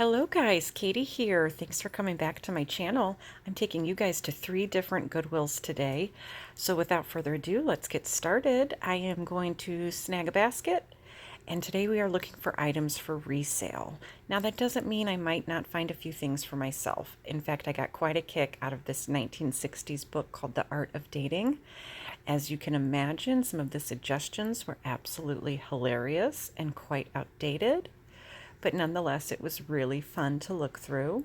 Hello guys, Katie here. Thanks for coming back to my channel. I'm taking you guys to 3 different Goodwills today. So without further ado, let's get started. I am going to snag a basket, and today we are looking for items for resale. Now that doesn't mean I might not find a few things for myself. In fact, I got quite a kick out of this 1960s book called The Art of Dating. As you can imagine, some of the suggestions were absolutely hilarious and quite outdated, but nonetheless, it was really fun to look through.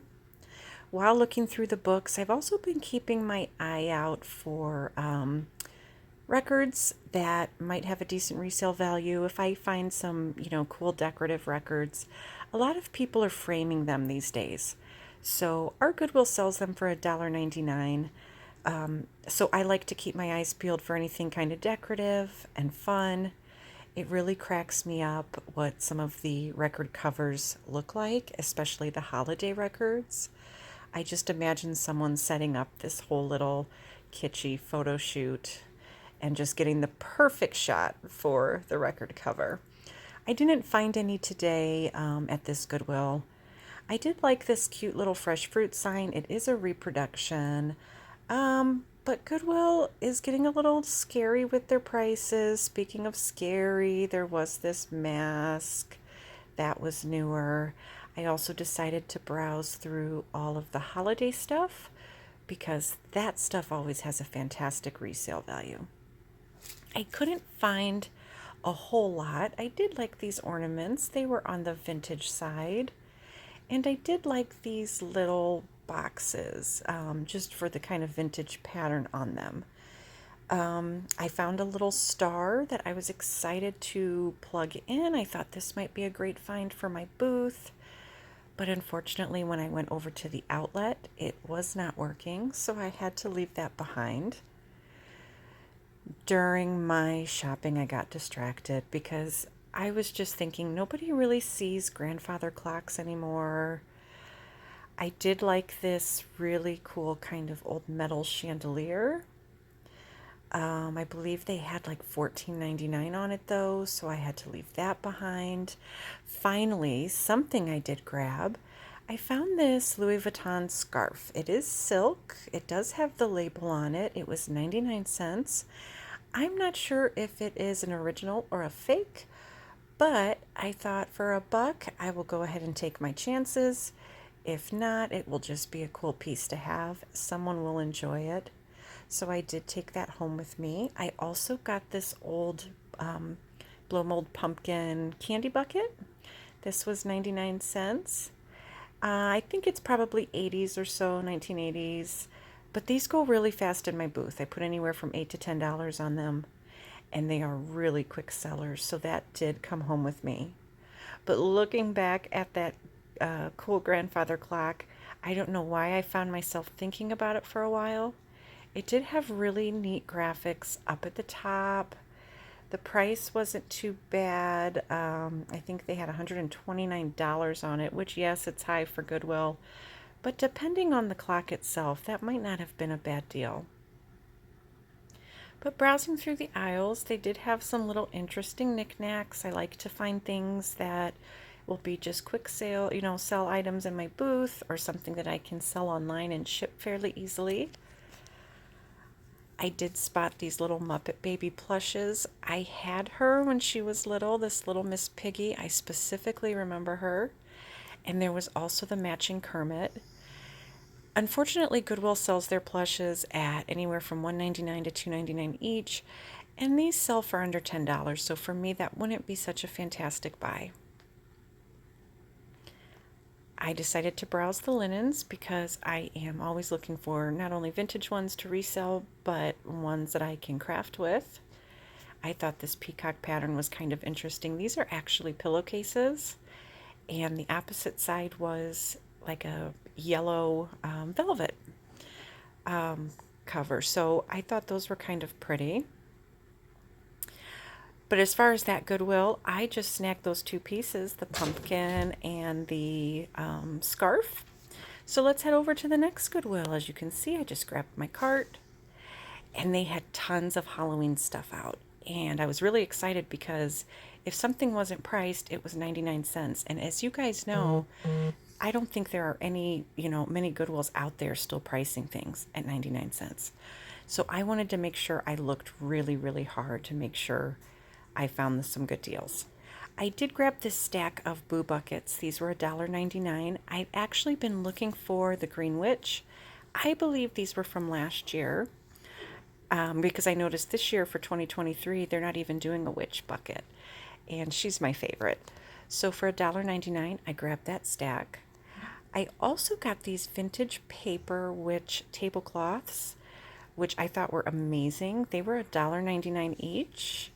While looking through the books, I've also been keeping my eye out for records that might have a decent resale value. If I find some, cool decorative records, a lot of people are framing them these days. So our Goodwill sells them for $1.99. So I like to keep my eyes peeled for anything kind of decorative and fun. It really cracks me up what some of the record covers look like, especially the holiday records. I just imagine someone setting up this whole little kitschy photo shoot and just getting the perfect shot for the record cover. I didn't find any today at this Goodwill. I did like this cute little fresh fruit sign. It is a reproduction. But Goodwill is getting a little scary with their prices. Speaking of scary, there was this mask that was newer. I also decided to browse through all of the holiday stuff because that stuff always has a fantastic resale value. I couldn't find a whole lot. I did like these ornaments. They were on the vintage side. And I did like these little boxes just for the kind of vintage pattern on them. I found a little star that I was excited to plug in. I thought this might be a great find for my booth, but unfortunately when I went over to the outlet, it was not working, so I had to leave that behind. During my shopping, I got distracted because I was just thinking nobody really sees grandfather clocks anymore. I did like this really cool kind of old metal chandelier. I believe they had like $14.99 on it though, so I had to leave that behind. Finally, something I did grab. I found this Louis Vuitton scarf. It is silk. It does have the label on it. It was 99 cents. I'm not sure if it is an original or a fake, but I thought for a buck, I will go ahead and take my chances. If not, it will just be a cool piece to have. Someone will enjoy it. So I did take that home with me. I also got this old blow mold pumpkin candy bucket. This was 99 cents. I think it's probably 80s or so, 1980s. But these go really fast in my booth. I put anywhere from $8 to $10 on them, and they are really quick sellers. So that did come home with me. But looking back at that cool grandfather clock, I don't know why I found myself thinking about it for a while. It did have really neat graphics up at the top. The price wasn't too bad. I think they had $129 on it, which, yes, it's high for Goodwill. But depending on the clock itself, that might not have been a bad deal. But browsing through the aisles, they did have some little interesting knickknacks. I like to find things that will be just quick sale, sell items in my booth or something that I can sell online and ship fairly easily. I did spot these little Muppet Baby plushes. I had her when she was little, this little Miss Piggy. I specifically remember her. And there was also the matching Kermit. Unfortunately, Goodwill sells their plushes at anywhere from $1.99 to $2.99 each, and these sell for under $10, so for me that wouldn't be such a fantastic buy. I decided to browse the linens because I am always looking for not only vintage ones to resell, but ones that I can craft with. I thought this peacock pattern was kind of interesting. These are actually pillowcases, and the opposite side was like a yellow velvet cover. So I thought those were kind of pretty. But as far as that Goodwill, I just snagged those 2 pieces, the pumpkin and the scarf. So let's head over to the next Goodwill. As you can see, I just grabbed my cart, and they had tons of Halloween stuff out. And I was really excited because if something wasn't priced, it was 99 cents. And as you guys know, I don't think there are any, many Goodwills out there still pricing things at 99 cents. So I wanted to make sure I looked really, really hard to make sure I found some good deals. I did grab this stack of Boo Buckets. These were $1.99. I've actually been looking for the Green Witch. I believe these were from last year, because I noticed this year for 2023, they're not even doing a witch bucket. And she's my favorite. So for $1.99, I grabbed that stack. I also got these vintage paper witch tablecloths, which I thought were amazing. They were $1.99 each.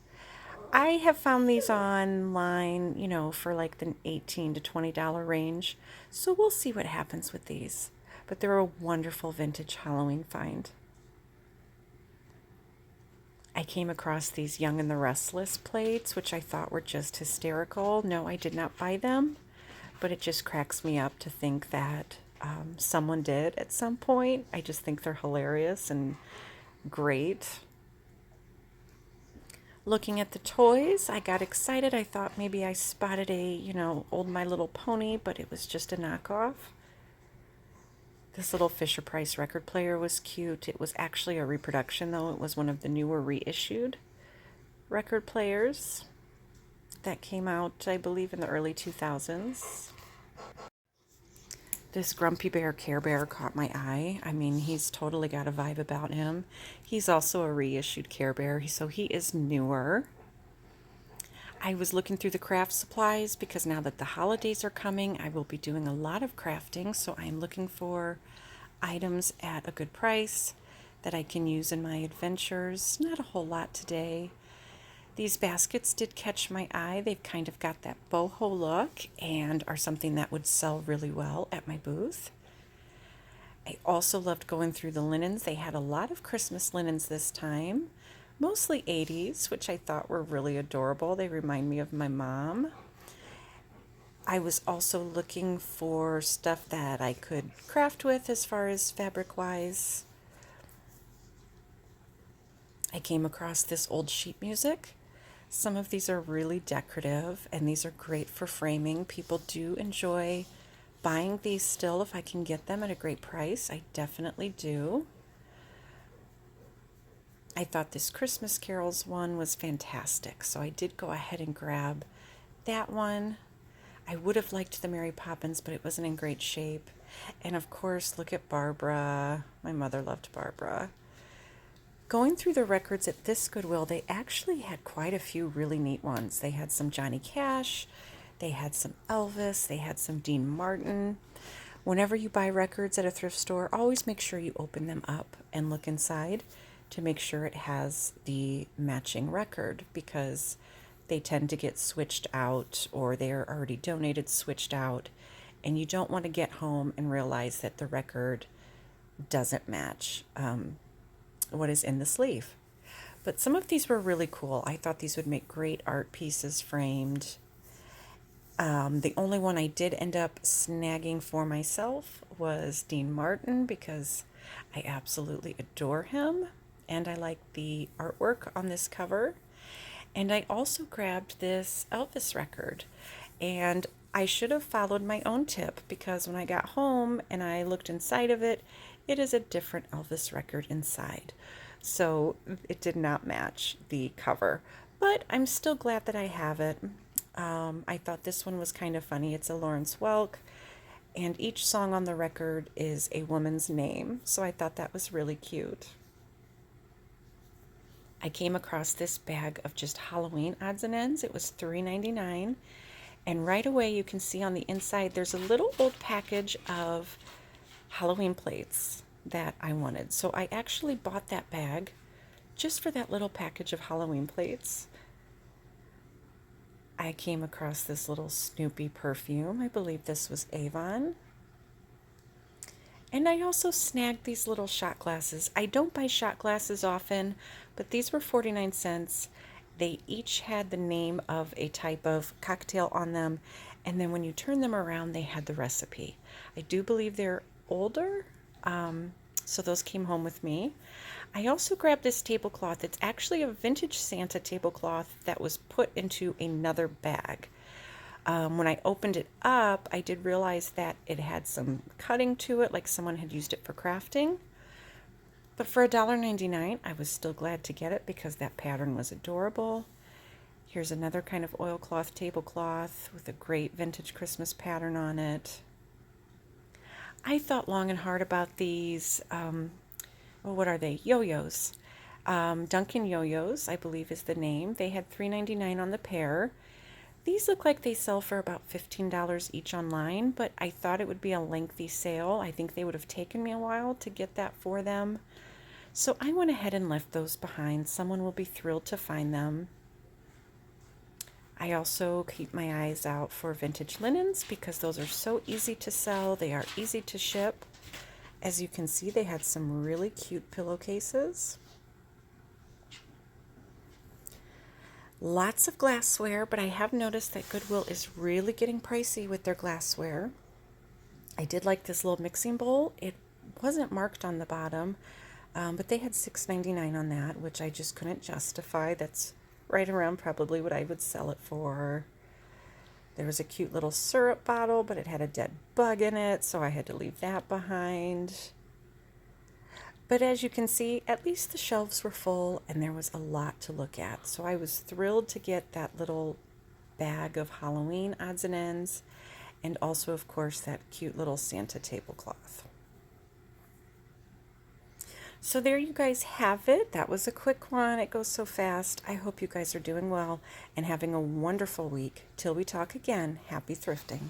I have found these online, for like the $18 to $20 range. So we'll see what happens with these. But they're a wonderful vintage Halloween find. I came across these Young and the Restless plates, which I thought were just hysterical. No, I did not buy them, but it just cracks me up to think that someone did at some point. I just think they're hilarious and great. Looking at the toys, I got excited. I thought maybe I spotted old My Little Pony, but it was just a knockoff. This little Fisher Price record player was cute. It was actually a reproduction, though. It was one of the newer reissued record players that came out, I believe, in the early 2000s. This Grumpy Bear Care Bear caught my eye. I mean, he's totally got a vibe about him. He's also a reissued Care Bear, so he is newer. I was looking through the craft supplies because now that the holidays are coming, I will be doing a lot of crafting, so I'm looking for items at a good price that I can use in my adventures. Not a whole lot today. These baskets did catch my eye. They've kind of got that boho look and are something that would sell really well at my booth. I also loved going through the linens. They had a lot of Christmas linens this time, mostly 80s, which I thought were really adorable. They remind me of my mom. I was also looking for stuff that I could craft with as far as fabric-wise. I came across this old sheet music. Some of these are really decorative, and these are great for framing. People do enjoy buying these still if I can get them at a great price. I definitely do. I thought this Christmas Carols one was fantastic, so I did go ahead and grab that one. I would have liked the Mary Poppins, but it wasn't in great shape. And of course, look at Barbara. My mother loved Barbara. Going through the records at this Goodwill, they actually had quite a few really neat ones. They had some Johnny Cash, they had some Elvis, they had some Dean Martin. Whenever you buy records at a thrift store, always make sure you open them up and look inside to make sure it has the matching record, because they tend to get switched out, or they're already donated, switched out, and you don't want to get home and realize that the record doesn't match what is in the sleeve. But some of these were really cool. I thought these would make great art pieces framed. The only one I did end up snagging for myself was Dean Martin, because I absolutely adore him and I like the artwork on this cover. And I also grabbed this Elvis record, and I should have followed my own tip, because when I got home and I looked inside of it, it is a different Elvis record inside. So it did not match the cover, but I'm still glad that I have it. I thought this one was kind of funny. It's a Lawrence Welk, and each song on the record is a woman's name, so I thought that was really cute. I came across this bag of just Halloween odds and ends. It was $3.99, and right away you can see on the inside there's a little old package of Halloween plates that I wanted. So I actually bought that bag just for that little package of Halloween plates. I came across this little Snoopy perfume. I believe this was Avon. And I also snagged these little shot glasses. I don't buy shot glasses often, but these were 49 cents. They each had the name of a type of cocktail on them, and then when you turn them around, they had the recipe. I do believe they're older, so those came home with me. I also grabbed this tablecloth. It's actually a vintage Santa tablecloth that was put into another bag. When I opened it up, I did realize that it had some cutting to it, like someone had used it for crafting. But for $1.99, I was still glad to get it because that pattern was adorable. Here's another kind of oilcloth tablecloth with a great vintage Christmas pattern on it. I thought long and hard about these, well, what are they? Yo-yos. Duncan Yo-yos, I believe is the name. They had $3.99 on the pair. These look like they sell for about $15 each online, but I thought it would be a lengthy sale. I think they would have taken me a while to get that for them. So I went ahead and left those behind. Someone will be thrilled to find them. I also keep my eyes out for vintage linens because those are so easy to sell. They are easy to ship. As you can see, they had some really cute pillowcases. Lots of glassware, but I have noticed that Goodwill is really getting pricey with their glassware. I did like this little mixing bowl. It wasn't marked on the bottom, but they had $6.99 on that, which I just couldn't justify. That's right around probably what I would sell it for. There was a cute little syrup bottle, but it had a dead bug in it, so I had to leave that behind. But as you can see, at least the shelves were full and there was a lot to look at. So I was thrilled to get that little bag of Halloween odds and ends, and also, of course, that cute little Santa tablecloth. So there you guys have it. That was a quick one. It goes so fast. I hope you guys are doing well and having a wonderful week. Till we talk again, happy thrifting.